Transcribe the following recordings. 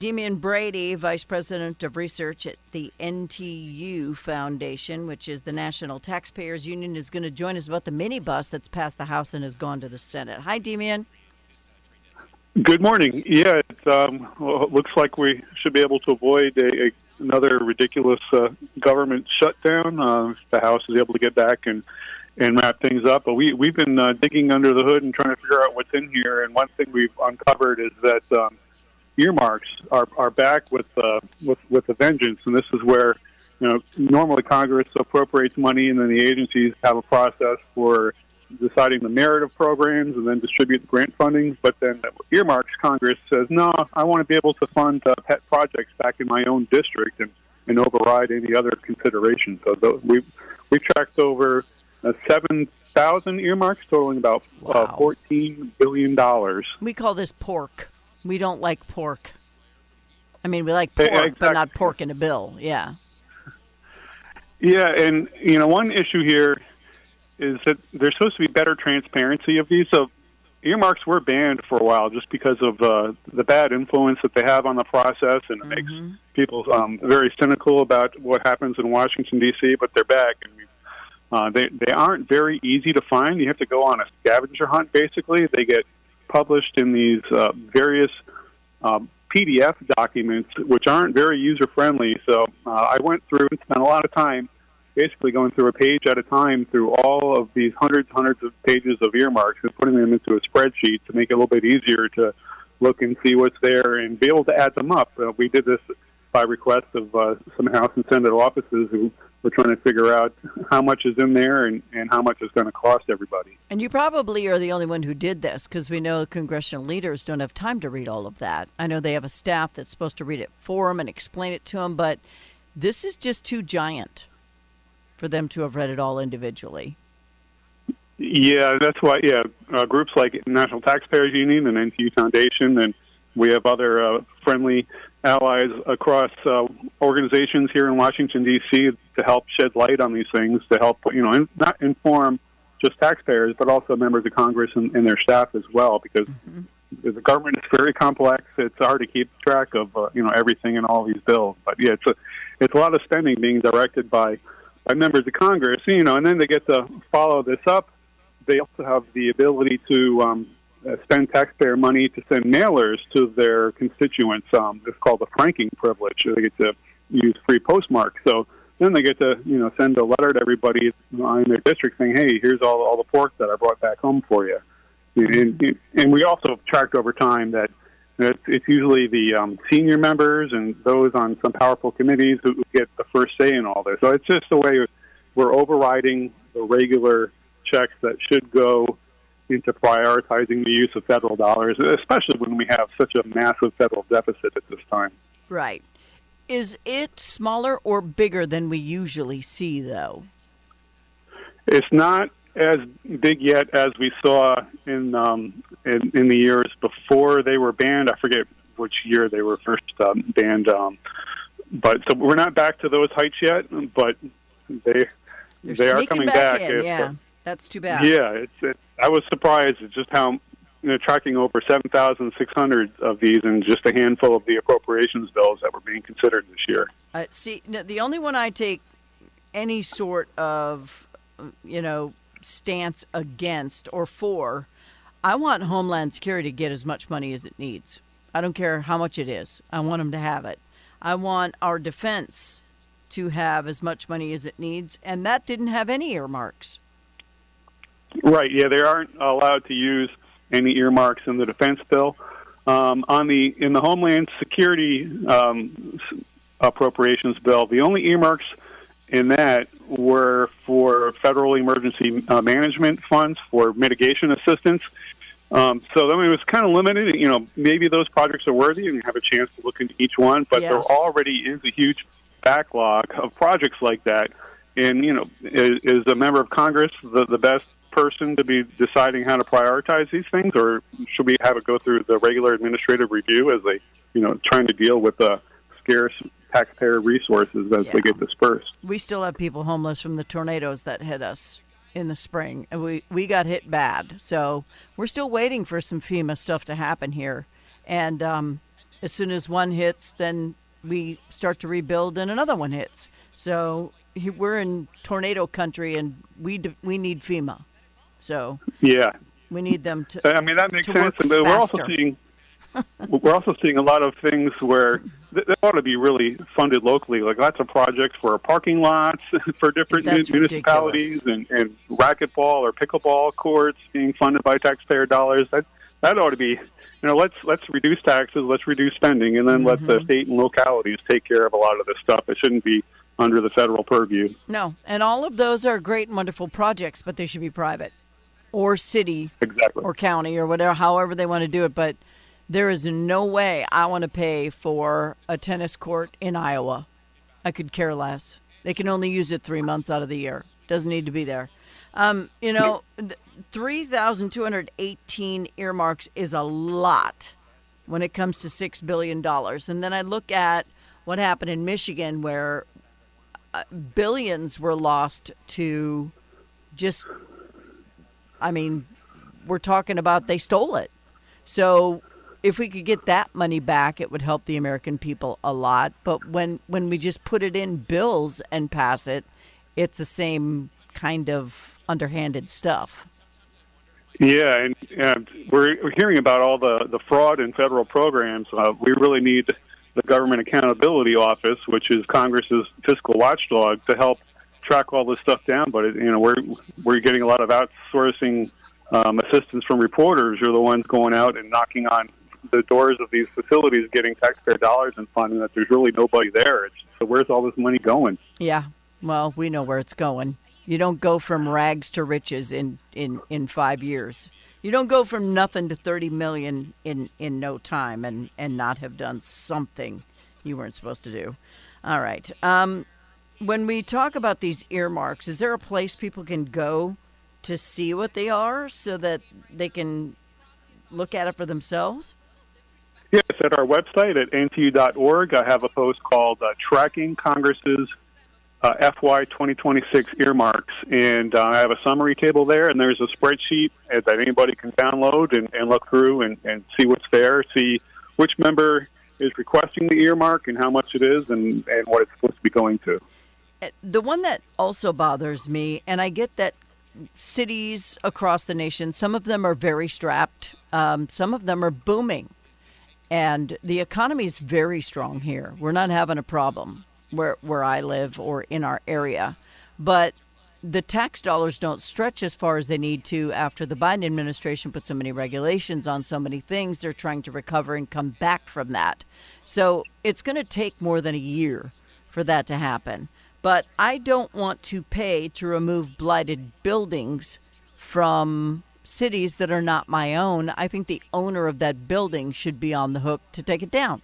Demian Brady, Vice President of Research at the NTUF Foundation, which is the National Taxpayers Union, is going to join us about the minibus that's passed the House and has gone to the Senate. Hi, Demian. Good morning. Yeah, it looks like we should be able to avoid another ridiculous government shutdown. The House is able to get back and wrap things up. But we've been digging under the hood and trying to figure out what's in here. And one thing we've uncovered is that earmarks are back with a vengeance. And this is where normally Congress appropriates money, and then the agencies have a process for deciding the merit of programs and then distribute the grant funding. But then earmarks, Congress says, no, I want to be able to fund pet projects back in my own district and override any other considerations. So we've tracked over 7,000 earmarks, totaling about $14 billion. We call this pork. We don't like pork. I mean, we like pork, exactly. But not pork in a bill. Yeah. Yeah, and one issue here is that there's supposed to be better transparency of these. So earmarks were banned for a while just because of the bad influence that they have on the process, and it makes people very cynical about what happens in Washington, D.C., but they're back. And they aren't very easy to find. You have to go on a scavenger hunt, basically. They get published in these various PDF documents, which aren't very user-friendly. So I went through and spent a lot of time basically going through a page at a time through all of these hundreds of pages of earmarks and putting them into a spreadsheet to make it a little bit easier to look and see what's there and be able to add them up. We did this by request of some House and Senate offices who were trying to figure out how much is in there and how much it's going to cost everybody. And you probably are the only one who did this, because we know congressional leaders don't have time to read all of that. I know they have a staff that's supposed to read it for them and explain it to them, but this is just too giant for them to have read it all individually. Yeah, that's why, groups like National Taxpayers Union and NTUF Foundation, and we have other friendly allies across organizations here in Washington, D.C. to help shed light on these things, to help, not inform just taxpayers, but also members of Congress and their staff as well, because the government is very complex. It's hard to keep track of, everything in all these bills. But, yeah, it's a lot of spending being directed by members of Congress, and then they get to follow this up. They also have the ability to spend taxpayer money to send mailers to their constituents. It's called the franking privilege. They get to use free postmarks. So then they get to, send a letter to everybody in their district saying, hey, here's all the pork that I brought back home for you. And we also tracked over time that it's usually the senior members and those on some powerful committees who get the first say in all this. So it's just the way we're overriding the regular checks that should go into prioritizing the use of federal dollars, especially when we have such a massive federal deficit at this time. Right. Is it smaller or bigger than we usually see, though? It's not as big yet as we saw in the years before they were banned. I forget which year they were first banned, but so we're not back to those heights yet. But they are coming back. Yeah, that's too bad. Yeah, I was surprised at just how tracking over 7,600 of these and just a handful of the appropriations bills that were being considered this year. See, the only one I take any sort of stance against or for, I want Homeland Security to get as much money as it needs. I don't care how much it is. I want them to have it. I want our defense to have as much money as it needs, and that didn't have any earmarks. Right, yeah, they aren't allowed to use any earmarks in the defense bill. In the Homeland Security appropriations bill, the only earmarks in that were for federal emergency management funds for mitigation assistance. So it was kind of limited. Maybe those projects are worthy and you have a chance to look into each one, but there already is a huge backlog of projects like that. And, is a member of Congress the best person to be deciding how to prioritize these things, or should we have it go through the regular administrative review as they, trying to deal with the scarce taxpayer resources as they get dispersed? We still have people homeless from the tornadoes that hit us in the spring, and we got hit bad. So we're still waiting for some FEMA stuff to happen here. And As soon as one hits, then we start to rebuild and another one hits. So we're in tornado country, and we need FEMA. So Yeah. we need them to. I mean, that makes to sense. work And faster. we're also seeing a lot of things where that ought to be really funded locally, like lots of projects for parking lots for different That's municipalities, ridiculous. and racquetball or pickleball courts being funded by taxpayer dollars. That ought to be, let's reduce taxes, let's reduce spending, and then let the state and localities take care of a lot of this stuff. It shouldn't be under the federal purview. No, and all of those are great and wonderful projects, but they should be private or city Exactly. or county or whatever, however they want to do it. But there is no way I want to pay for a tennis court in Iowa. I could care less. They can only use it 3 months out of the year. Doesn't need to be there. 3,218 earmarks is a lot when it comes to $6 billion. And then I look at what happened in Michigan, where billions were lost to just, we're talking about they stole it. So if we could get that money back, it would help the American people a lot. But when we just put it in bills and pass it, it's the same kind of underhanded stuff. Yeah, and we're hearing about all the fraud in federal programs. We really need the Government Accountability Office, which is Congress's fiscal watchdog, to help track all this stuff down. But we're getting a lot of outsourcing assistance from reporters, who are the ones going out and knocking on the doors of these facilities, getting taxpayer dollars and finding that there's really nobody there. So where's all this money going? Yeah, well, we know where it's going. You don't go from rags to riches in 5 years. You don't go from nothing to 30 million in no time and not have done something you weren't supposed to do. All right. When we talk about these earmarks, is there a place people can go to see what they are so that they can look at it for themselves? Yes, at our website at ntu.org, I have a post called Tracking Congress's FY 2026 Earmarks, and I have a summary table there, and there's a spreadsheet that anybody can download and look through and see what's there, see which member is requesting the earmark and how much it is and what it's supposed to be going to. The one that also bothers me, and I get that cities across the nation, some of them are very strapped, some of them are booming. And the economy is very strong here. We're not having a problem where I live or in our area. But the tax dollars don't stretch as far as they need to after the Biden administration put so many regulations on so many things. They're trying to recover and come back from that. So it's going to take more than a year for that to happen. But I don't want to pay to remove blighted buildings from cities that are not my own. I think the owner of that building should be on the hook to take it down.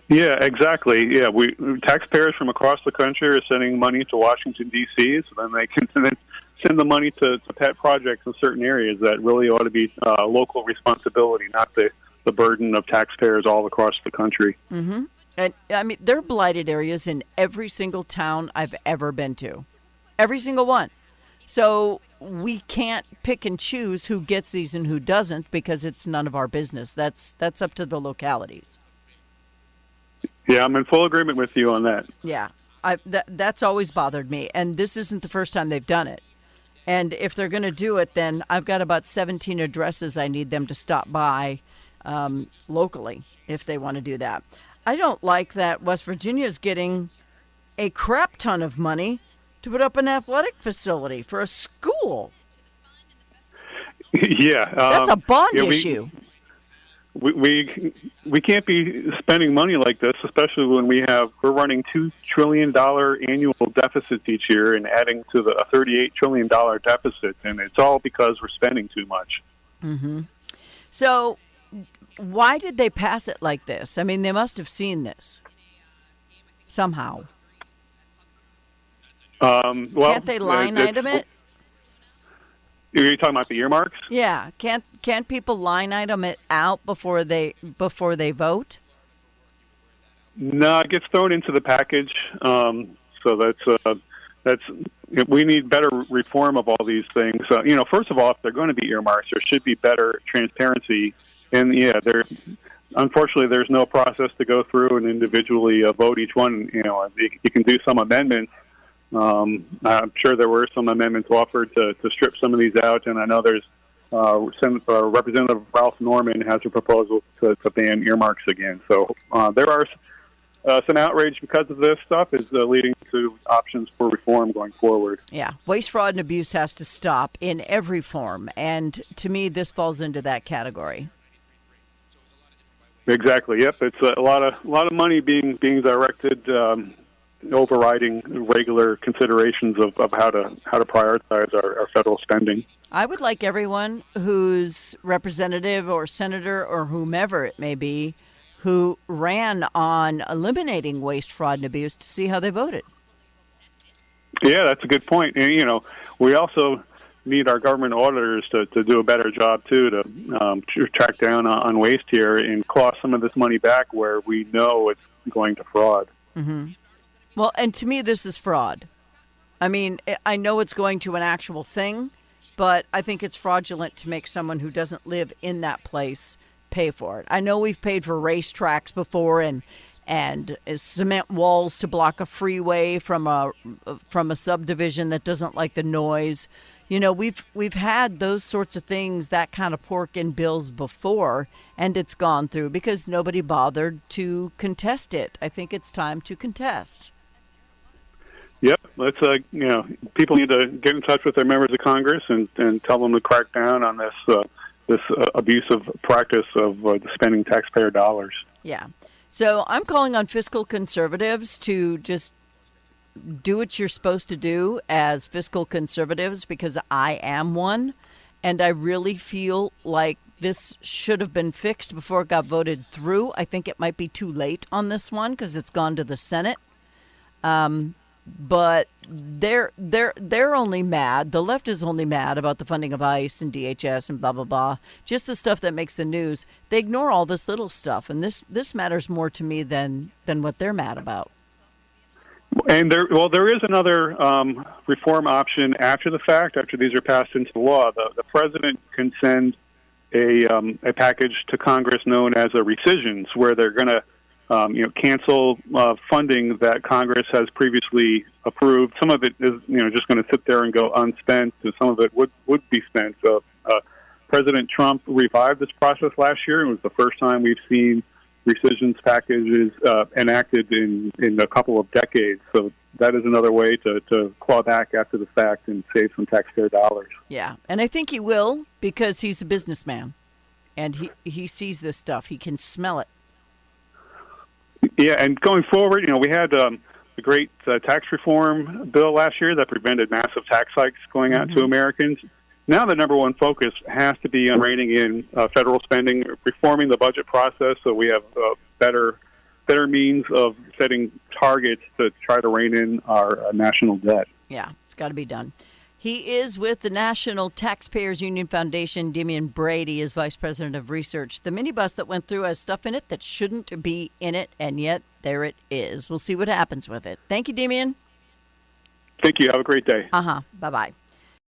Yeah, exactly. Yeah, we taxpayers from across the country are sending money to Washington, D.C., so then they can then send the money to pet projects in certain areas that really ought to be local responsibility, not the burden of taxpayers all across the country. Mm-hmm. And there are blighted areas in every single town I've ever been to. Every single one. So we can't pick and choose who gets these and who doesn't because it's none of our business. That's up to the localities. Yeah, I'm in full agreement with you on that. Yeah, that's always bothered me. And this isn't the first time they've done it. And if they're going to do it, then I've got about 17 addresses I need them to stop by locally if they want to do that. I don't like that West Virginia is getting a crap ton of money to put up an athletic facility for a school. Yeah. That's a bond issue. We can't be spending money like this, especially when we're running $2 trillion annual deficits each year and adding to the $38 trillion deficit, and it's all because we're spending too much. Mm-hmm. So why did they pass it like this? I mean, they must have seen this somehow. Well, can't they line item it? You're talking about the earmarks? Yeah, can't people line item it out before they vote? No, it gets thrown into the package. So that's we need better reform of all these things. First of all, if they're going to be earmarks, there should be better transparency. And yeah, unfortunately, there's no process to go through and individually vote each one. You can do some amendments. I'm sure there were some amendments offered to strip some of these out, and I know there's Representative Ralph Norman has a proposal to ban earmarks again. So there are some outrage because of this stuff is leading to options for reform going forward. Yeah, waste, fraud, and abuse has to stop in every form, and to me, this falls into that category. Exactly. Yep. It's a lot of money being directed, overriding regular considerations of how to prioritize our federal spending. I would like everyone who's representative or senator or whomever it may be who ran on eliminating waste, fraud, and abuse to see how they voted. Yeah, that's a good point. And, we also need our government auditors to do a better job, too, to track down on waste here and claw some of this money back where we know it's going to fraud. Mm-hmm. Well, and to me, this is fraud. I mean, I know it's going to an actual thing, but I think it's fraudulent to make someone who doesn't live in that place pay for it. I know we've paid for racetracks before and cement walls to block a freeway from a subdivision that doesn't like the noise. We've had those sorts of things, that kind of pork in bills before, and it's gone through because nobody bothered to contest it. I think it's time to contest. Yep, let's people need to get in touch with their members of Congress and tell them to crack down on this abusive practice of spending taxpayer dollars. Yeah. So I'm calling on fiscal conservatives to just do what you're supposed to do as fiscal conservatives, because I am one, and I really feel like this should have been fixed before it got voted through. I think it might be too late on this one because it's gone to the Senate. But they're only mad. The left is only mad about the funding of ICE and DHS and blah blah blah. Just the stuff that makes the news. They ignore all this little stuff, and this matters more to me than what they're mad about. And there is another reform option after the fact. After these are passed into law, the president can send a package to Congress known as a rescissions, where they're going to cancel funding that Congress has previously approved. Some of it is just going to sit there and go unspent, and some of it would be spent. So President Trump revived this process last year. It was the first time we've seen rescissions packages enacted in a couple of decades. So that is another way to claw back after the fact and save some taxpayer dollars. Yeah, and I think he will, because he's a businessman, and he sees this stuff. He can smell it. Yeah, and going forward, we had the great tax reform bill last year that prevented massive tax hikes going out to Americans. Now the number one focus has to be on reining in federal spending, reforming the budget process so we have better means of setting targets to try to rein in our national debt. Yeah, it's got to be done. He is with the National Taxpayers Union Foundation. Demian Brady is Vice President of Research. The minibus that went through has stuff in it that shouldn't be in it, and yet there it is. We'll see what happens with it. Thank you, Demian. Thank you. Have a great day. Bye-bye.